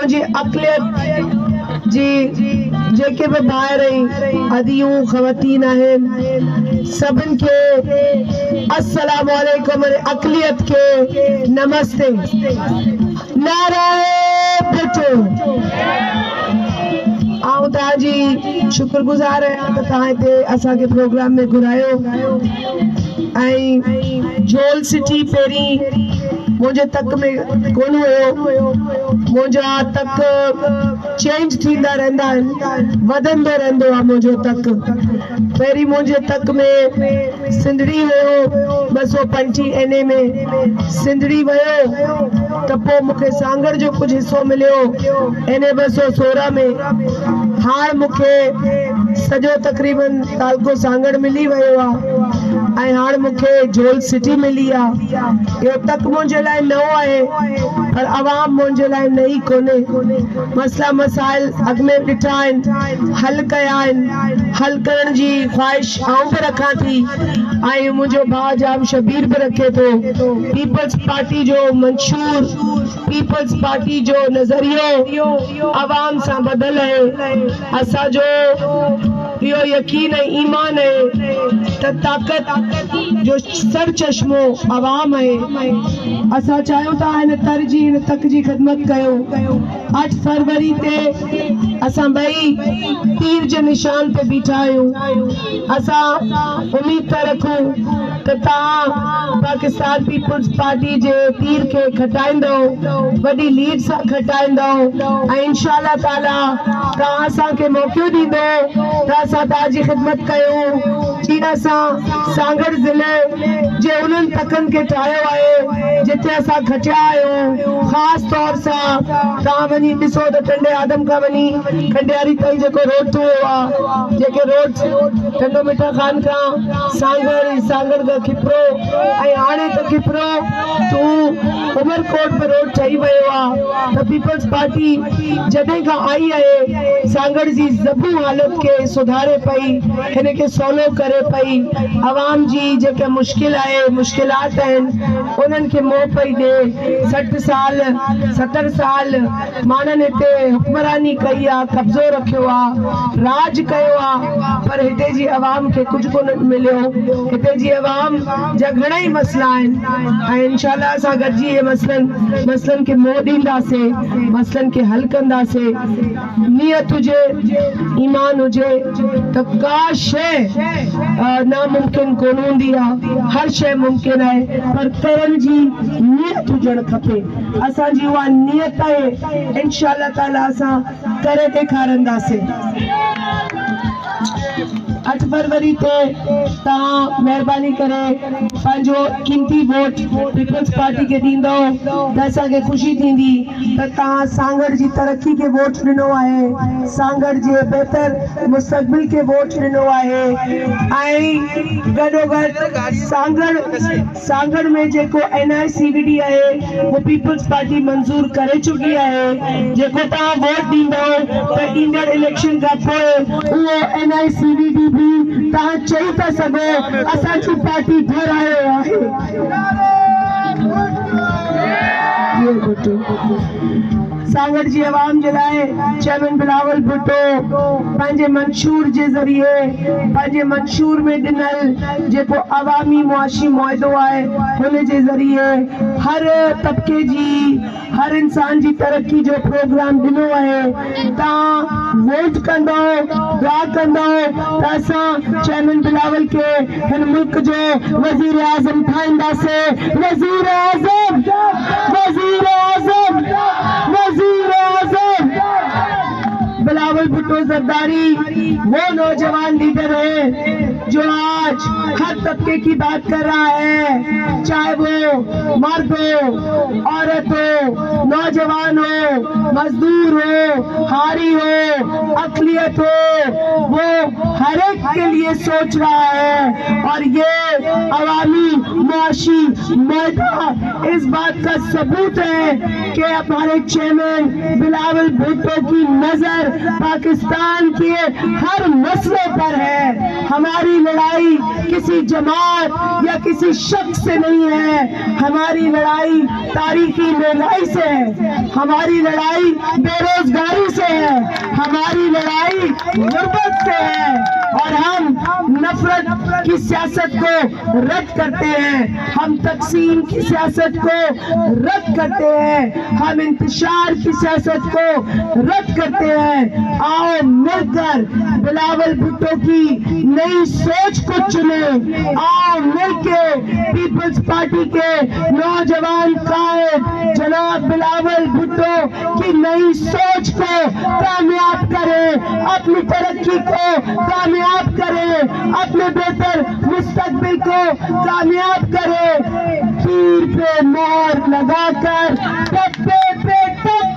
मुझे अक़लियत जी जेके भी ॿाहिर अदियूं ख़वातीन आहिनि सभिनि खे अस्सलाम वालेकुम अक़लियत के नमस्ते। नाराए भुट्टो आऊं तव्हांजी शुक्रगुज़ार आहियां त तव्हां हिते असांखे प्रोग्राम में घुरायो ऐं जोल सिटी पहिरीं मुझे तक में कोन हुयो मुझा तक चेंज थींदा रहंदा आहिनि वधंदो रहंदो आहे मुझो तक पहिरीं मुझे तक में सिंधड़ी हुयो 235 NA में सिंधड़ी वियो त पोइ मूंखे सांगड़ जो कुछ हिस्सो मिलियो NA 216 में हाणे मूंखे सॼो तक़रीबन तालको सांगड़ मिली वियो आहे ऐं हाणे मूंखे जोल सिटी मिली आहे। इहो तक मुंहिंजे लाइ नओं आहे पर आवाम मुंहिंजे लाइ नई कोन्हे। मसला मसाइल अॻ में ॾिठा आहिनि हल कया आहिनि हल करण जी ख़्वाहिश आऊं बि रखां थी ऐं मुंहिंजो भाउ जाम शबीर बि रखे थो। पीपल्स पार्टी जो मंशूर पीपल्स पार्टी जो नज़रियो आवाम सां बदल है। असांजो इहो यकीन ऐं ईमान है त ताक़त जो सर चश्मो आवाम है। असां चाहियूं था हिन तर जी हिन तक जी ख़िदमत कयो। 8 फरवरी ते असां ॿई तीर जे निशान ते बीठा आहियूं। असां उम्मीद था रखूं त तव्हां पाकिस्तान पीपल्स पार्टी जे तीर खे खटाईंदव वॾी लीड सां खटाईंदव ऐं इंशाअल्लाह ताला तव्हां असांखे मौक़ो ॾींदो त असां तव्हांजी ख़िदमत कयूं। जीअं असां सांगड़ ज़िले जे उन्हनि तकनि खे ठाहियो आहे जिथे असां खटिया आहियूं। ख़ासि तौर सां तव्हां वञी ॾिसो त टंडे आदम खां वञी खंडियारी ताईं जेको रोड ठहियो आहे जेके रोड टंडो मिठा खान खां सांगड़ खां खिपरो ऐं हाणे त खिपरो टू उमरकोट में रोड ठही वियो आहे त पीपल्स पार्टी जॾहिं खां आई आहे सांगड़ जी ज़बू हालत खे सुधारे पई हिन खे सवलो करे पई। आवाम जी जेके मुश्किल आहे मुश्किलात आहिनि उन्हनि खे मोह पई ॾे। 60 साल 70 साल माण्हुनि हिते हुक्मरानी कई आहे कब्ज़ो रखियो आहे राज कयो आहे पर हिते जी आवाम खे कुझु कोन मिलियो। हिते जी आवाम जा घणेई मसला आहिनि ऐं इंशाअल्लाह असां गॾिजी इहे मसलनि खे मोह ॾींदासीं मसलनि खे हल कंदासीं। नियत हुजे ईमान हुजे त का शइ नामुमकिन कोन हूंदी आहे। हर शइ मुमकिन आहे पर करण जी नियत हुजणु खपे। असांजी उहा नियत आहे इंशाअल्लाह ताला असां करे ॾेखारींदासीं। 8 फरवरी ते तव्हां महिरबानी करे पंहिंजो कीमती वोट पीपल्स पार्टी खे ॾींदो त असांखे ख़ुशी थींदी त तव्हां सांगड़ जी तरक़ी खे वोट ॾिनो आहे सांगड़ जे बहितर मुस्तक़बिल खे वोट ॾिनो आहे ऐं गॾोगॾु सांगड़ में जेको NICVD आहे उहो पीपल्स पार्टी मंज़ूर करे चुकी आहे। जेको तव्हां वोट ॾींदो त ईंदड़ इलेक्शन खां पोइ उहो NICVD भी तव्हां चई था सघो असांजी पार्टी ठारायो आहे। सांगड़ जी आवाम जे लाइ चेयरमैन बिलावल भुट्टो पंहिंजे मंशूर जे ज़रिए पंहिंजे मंशूर में ॾिनल जेको अवामी मुआशी मुआदो आहे हुन जे ज़रिए हर तबके जी हर इंसान जी तरक्की जो प्रोग्राम ॾिनो आहे। तव्हां वोट कंदो दुआ कंदो त असां चेयरमैन बिलावल खे हिन मुल्क जो वज़ीर आज़म ठाहींदासीं। वज़ीर आज़म वज़ीर आज़म वज़ीर आज़म बिलावल भुट्टो जरदारी वो नौजवान लीडर है जो आज हर तबके की बात कर रहा है, चाहे वो मर्द हो औरत हो नौजवान हो मजदूर हो हारी हो अक़लियत हो, वो हर एक के लिए सोच रहा है। और ये अवामी मुआशी मुआदा इस बात का सबूत है कि हमारे चेयरमैन बिलावल بلاول بھٹو کی نظر پاکستان کے ہر مسئلے پر ہے. ہماری لڑائی کسی جماعت یا کسی شخص سے نہیں ہے. ہماری لڑائی تاریخی مہنگائی سے ہے. ہماری لڑائی بے روزگاری سے ہے. ہماری لڑائی غربت سے ہے. اور ہم نفرت کی سیاست کو رد کرتے ہیں. ہم تقسیم کی سیاست کو رد کرتے ہیں. ہم انتشار کی سیاست کو رد کرتے ہیں. آؤ مل کر بلاول بھٹو کی نئی سوچ کو چنیں. آؤ مل کے پیپلز پارٹی کے نوجوان قائد جناب بلاول بھٹو کی نئی سوچ کو کامیاب کریں. اپنی ترقی کو کامیاب کریں. اپنے بہتر مستقبل کو کامیاب کریں. تیر پہ مہر لگا کر ڈبے پہ ٹک